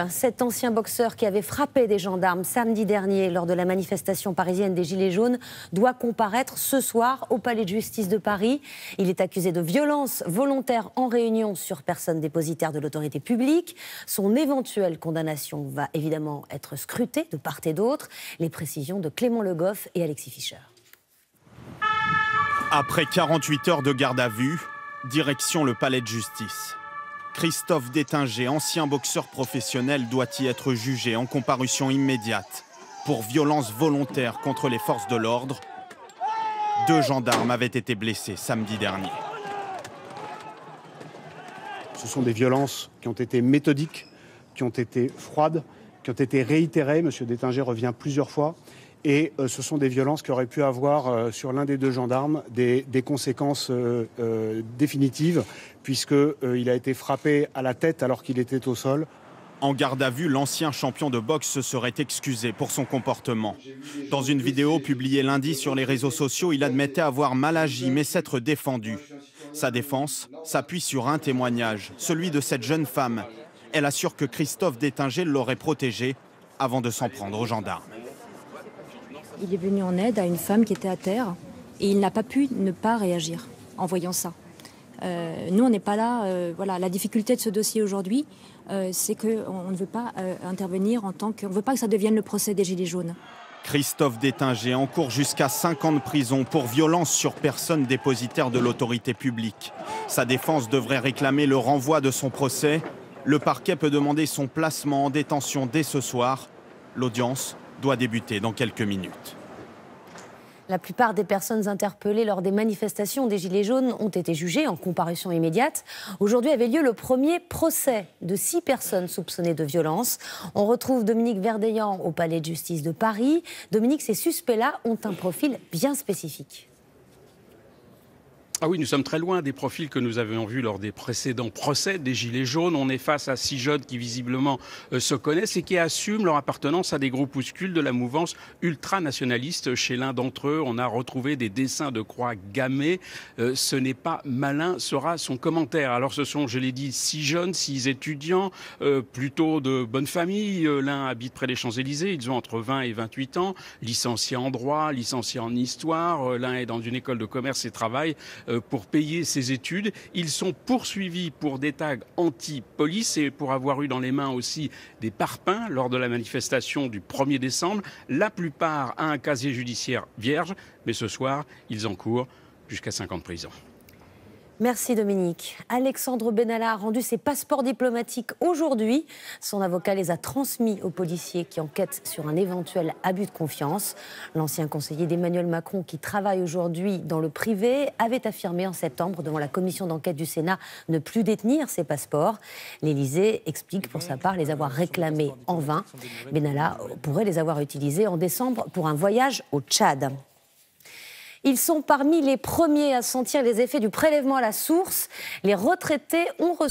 Cet ancien boxeur qui avait frappé des gendarmes samedi dernier lors de la manifestation parisienne des Gilets jaunes doit comparaître ce soir au palais de justice de Paris. Il est accusé de violence volontaire en réunion sur personne dépositaire de l'autorité publique. Son éventuelle condamnation va évidemment être scrutée de part et d'autre. Les précisions de Clément Le Goff et Alexis Fischer. Après 48 heures de garde à vue, direction le palais de justice. Christophe Détinger, ancien boxeur professionnel, doit y être jugé en comparution immédiate pour violence volontaire contre les forces de l'ordre. 2 gendarmes avaient été blessés samedi dernier. Ce sont des violences qui ont été méthodiques, qui ont été froides, qui ont été réitérées. Monsieur Détinger revient plusieurs fois. Et ce sont des violences qui auraient pu avoir sur l'un des 2 gendarmes des conséquences définitives, puisqu'il a été frappé à la tête alors qu'il était au sol. En garde à vue, l'ancien champion de boxe se serait excusé pour son comportement. Dans une vidéo publiée lundi sur les réseaux sociaux, il admettait avoir mal agi mais s'être défendu. Sa défense s'appuie sur un témoignage, celui de cette jeune femme. Elle assure que Christophe Détinger l'aurait protégée avant de s'en prendre aux gendarmes. Il est venu en aide à une femme qui était à terre et il n'a pas pu ne pas réagir en voyant ça. Nous, on n'est pas là. Voilà, la difficulté de ce dossier aujourd'hui, c'est qu'on ne veut pas intervenir en tant que... On ne veut pas que ça devienne le procès des Gilets jaunes. Christophe Détinger encourt jusqu'à 5 ans de prison pour violence sur personne dépositaire de l'autorité publique. Sa défense devrait réclamer le renvoi de son procès. Le parquet peut demander son placement en détention dès ce soir. L'audience doit débuter dans quelques minutes. La plupart des personnes interpellées lors des manifestations des Gilets jaunes ont été jugées en comparution immédiate. Aujourd'hui avait lieu le premier procès de 6 personnes soupçonnées de violence. On retrouve Dominique Verdeillan au palais de justice de Paris. Dominique, ces suspects-là ont un profil bien spécifique. Ah oui, nous sommes très loin des profils que nous avions vus lors des précédents procès des Gilets jaunes. On est face à 6 jeunes qui visiblement se connaissent et qui assument leur appartenance à des groupuscules de la mouvance ultranationaliste. Chez l'un d'entre eux, on a retrouvé des dessins de croix gammées. Ce n'est pas malin, sera son commentaire. Alors ce sont, je l'ai dit, 6 jeunes, 6 étudiants, plutôt de bonne famille. L'un habite près des Champs-Élysées, ils ont entre 20 et 28 ans, licenciés en droit, licenciés en histoire. L'un est dans une école de commerce et travaille pour payer ses études. Ils sont poursuivis pour des tags anti-police et pour avoir eu dans les mains aussi des parpaings lors de la manifestation du 1er décembre. La plupart a un casier judiciaire vierge, mais ce soir, ils encourent jusqu'à 5 ans de prison. Merci Dominique. Alexandre Benalla a rendu ses passeports diplomatiques aujourd'hui. Son avocat les a transmis aux policiers qui enquêtent sur un éventuel abus de confiance. L'ancien conseiller d'Emmanuel Macron, qui travaille aujourd'hui dans le privé, avait affirmé en septembre devant la commission d'enquête du Sénat ne plus détenir ses passeports. L'Élysée explique pour sa part les avoir réclamés en vain. Benalla pourrait les avoir utilisés en décembre pour un voyage au Tchad. Ils sont parmi les premiers à sentir les effets du prélèvement à la source. Les retraités ont reçu